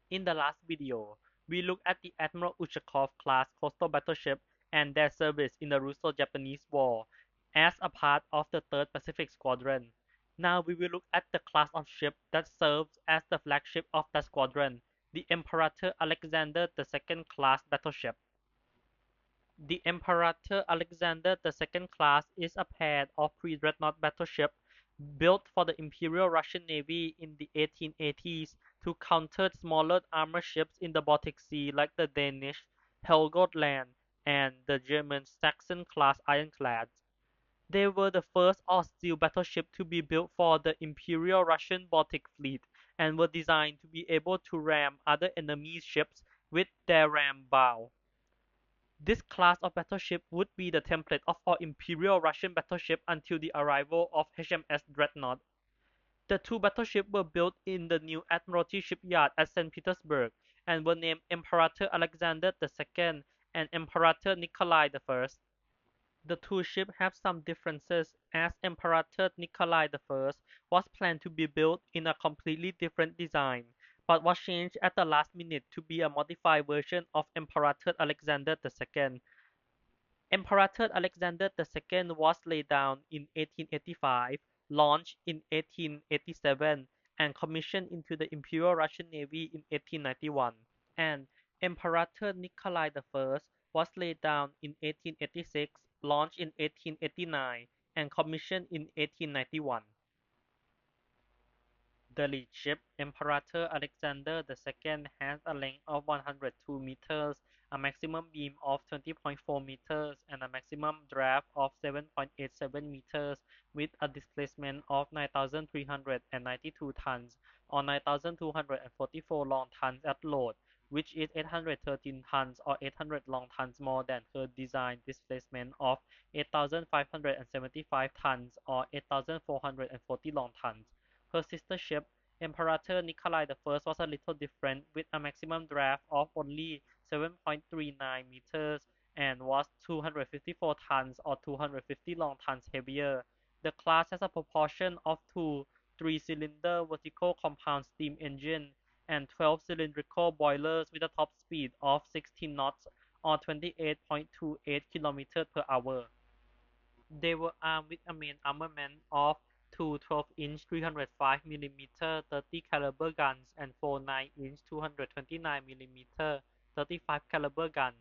In the last video, we looked at the Admiral Ushakov-class coastal battleship and their service in the Russo-Japanese War as a part of the 3rd Pacific Squadron. Now we will look at the class of ship that serves as the flagship of that squadron, the Imperator Aleksandr II class battleship. The Imperator Aleksandr II class is a pair of pre-dreadnought battleships built for the Imperial Russian Navy in the 1880s to counter smaller armor ships in the Baltic Sea like the Danish Helgoland and the German Saxon-class ironclads. They were the first all-steel battleship to be built for the Imperial Russian Baltic Fleet and were designed to be able to ram other enemy ships with their ram bow. This class of battleship would be the template of all Imperial Russian battleship until the arrival of HMS Dreadnought. The two battleships were built in the new Admiralty shipyard at St. Petersburg and were named Imperator Aleksandr II and Imperator Nikolai I. The two ships have some differences as Imperator Nikolai I was planned to be built in a completely different design, but was changed at the last minute to be a modified version of Imperator Aleksandr II. Imperator Aleksandr II was laid down in 1885, launched in 1887, and commissioned into the Imperial Russian Navy in 1891, and Imperator Nikolai I was laid down in 1886, launched in 1889, and commissioned in 1891. The lead ship, Imperator Aleksandr II, has a length of 102 meters, a maximum beam of 20.4 meters, and a maximum draft of 7.87 meters, with a displacement of 9,392 tons, or 9,244 long tons at load, which is 813 tons or 800 long tons more than her design displacement of 8,575 tons, or 8,440 long tons. Her sister ship, Imperator Nikolai I, was a little different, with a maximum draft of only 7.39 meters and was 254 tons or 250 long tons heavier. The class has a proportion of two 3-cylinder vertical compound steam engine and 12 cylindrical boilers with a top speed of 16 knots or 28.28 km per hour. They were armed with a main armament of two 12-inch 305mm 30 caliber guns and four 9-inch 229mm 35 caliber guns.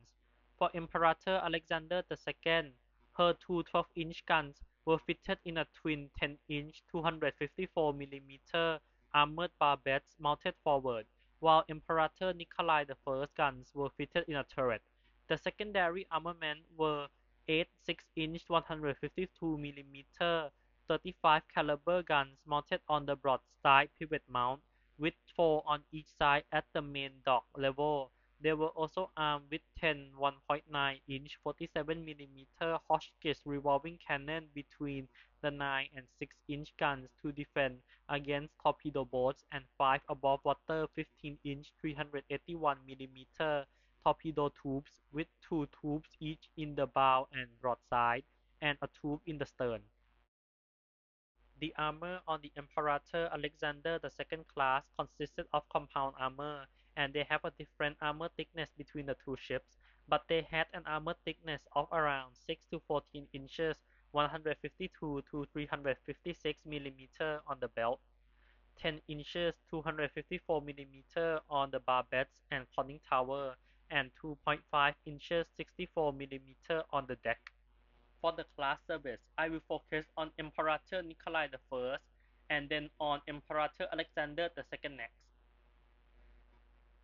For Imperator Aleksandr II, her two 12-inch guns were fitted in a twin 10-inch 254mm armored barbettes mounted forward, while Imperator Nikolai I's guns were fitted in a turret. The secondary armament were eight 6-inch 152mm 35 caliber guns mounted on the broadside pivot mount, with four on each side at the main dock level. They were also armed with 10 1.9-inch 47mm Hotchkiss revolving cannon between the 9 and 6-inch guns to defend against torpedo boats, and five above-water 15-inch 381mm torpedo tubes with two tubes each in the bow and broadside, and a tube in the stern. The armor on the Imperator Aleksandr II class consisted of compound armor, and they have a different armor thickness between the two ships, but they had an armor thickness of around 6 to 14 inches, 152 to 356 millimeter on the belt, 10 inches 254 millimeter on the barbettes and conning tower, and 2.5 inches 64 millimeter on the deck. For the class service, I will focus on Imperator Nikolai I and then on Imperator Aleksandr II next.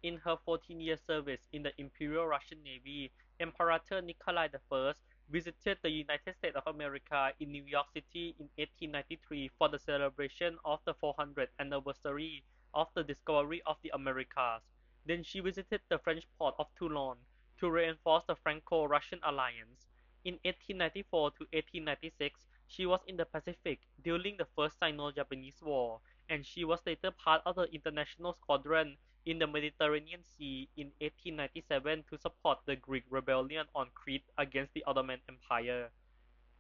In her 14-year service in the Imperial Russian Navy, Imperator Nikolai I visited the United States of America in New York City in 1893 for the celebration of the 400th anniversary of the discovery of the Americas. Then she visited the French port of Toulon to reinforce the Franco-Russian alliance. In 1894 to 1896, she was in the Pacific during the First Sino-Japanese War, and she was later part of the International Squadron in the Mediterranean Sea in 1897 to support the Greek rebellion on Crete against the Ottoman Empire.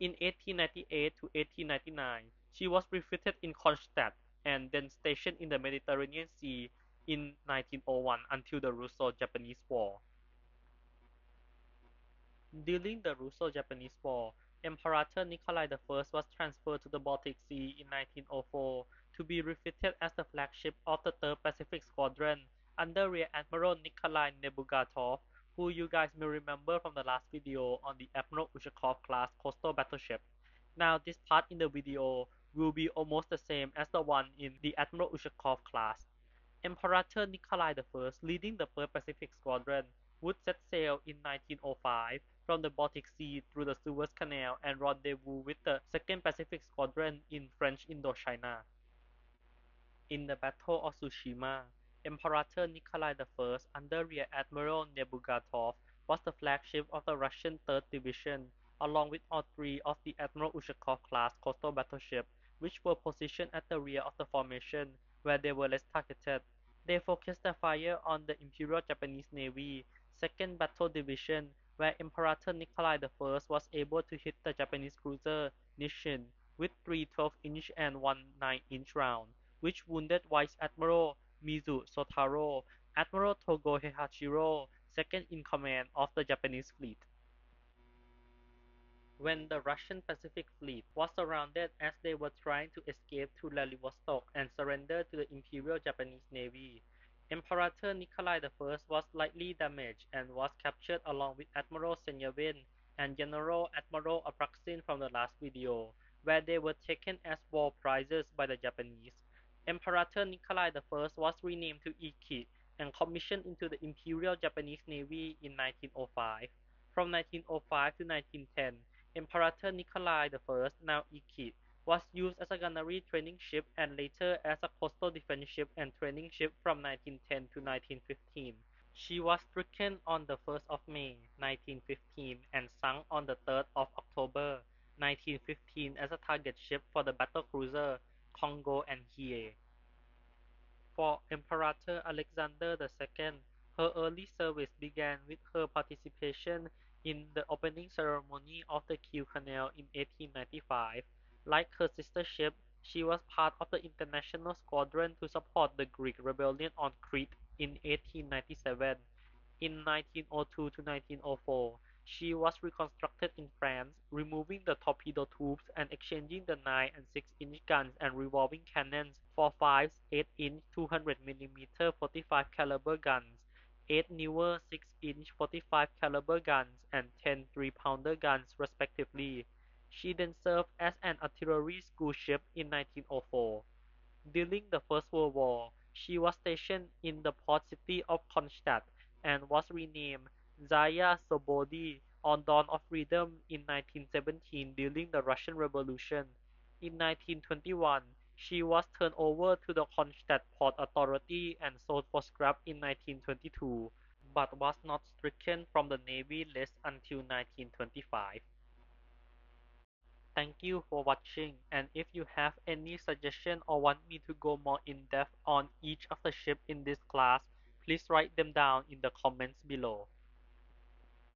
In 1898 to 1899, she was refitted in Kronstadt and then stationed in the Mediterranean Sea in 1901 until the Russo-Japanese War. During the Russo-Japanese War, Imperator Nikolai I was transferred to the Baltic Sea in 1904 to be refitted as the flagship of the 3rd Pacific Squadron under Rear Admiral Nikolai Nebugatov, who you guys may remember from the last video on the Admiral Ushakov class coastal battleship. Now this part in the video will be almost the same as the one in the Admiral Ushakov class. Imperator Nikolai I, leading the 1st Pacific Squadron, would set sail in 1905 from the Baltic Sea through the Suez Canal and rendezvous with the 2nd Pacific Squadron in French Indochina. In the Battle of Tsushima, Imperator Nikolai I, under Rear Admiral Nebugatov, was the flagship of the Russian 3rd Division, along with all 3 of the Admiral Ushakov-class coastal battleships, which were positioned at the rear of the formation, where they were less targeted. They focused their fire on the Imperial Japanese Navy 2nd Battle Division, where Imperator Nikolai I was able to hit the Japanese cruiser Nishin with 3 12-inch and 1 9-inch rounds, which wounded Vice Admiral Mizu Sotaro, Admiral Togo Heihachiro, second in command of the Japanese fleet. When the Russian Pacific Fleet was surrounded as they were trying to escape to Vladivostok and surrender to the Imperial Japanese Navy, Imperator Nikolai I was slightly damaged and was captured along with Admiral Senyavin and General Admiral Apraksin from the last video, where they were taken as war prizes by the Japanese. Imperator Nikolai I was renamed to Iki and commissioned into the Imperial Japanese Navy in 1905. From 1905 to 1910, Imperator Nikolai I, now Iki, was used as a gunnery training ship and later as a coastal defense ship and training ship from 1910 to 1915. She was stricken on the 1st of May 1915 and sunk on the 3rd of October 1915 as a target ship for the battlecruiser Congo and Hiei. For Imperator Aleksandr II, her early service began with her participation in the opening ceremony of the Kiel Canal in 1895. Like her sister ship, she was part of the international squadron to support the Greek rebellion on Crete in 1897. In 1902 to 1904, she was reconstructed in France, removing the torpedo tubes and exchanging the 9 and 6-inch guns and revolving cannons for 5 8-inch 200mm 45 caliber guns, 8 newer 6-inch 45 caliber guns, and 10 3-pounder guns respectively. She then served as an artillery school ship in 1904. During the First World War, she was stationed in the port city of Kronstadt and was renamed Zaya Sobodi on Dawn of Freedom in 1917 during the Russian Revolution. In 1921, she was turned over to the Kronstadt Port Authority and sold for scrap in 1922, but was not stricken from the Navy list until 1925. Thank you for watching, and if you have any suggestion or want me to go more in depth on each of the ships in this class, please write them down in the comments below.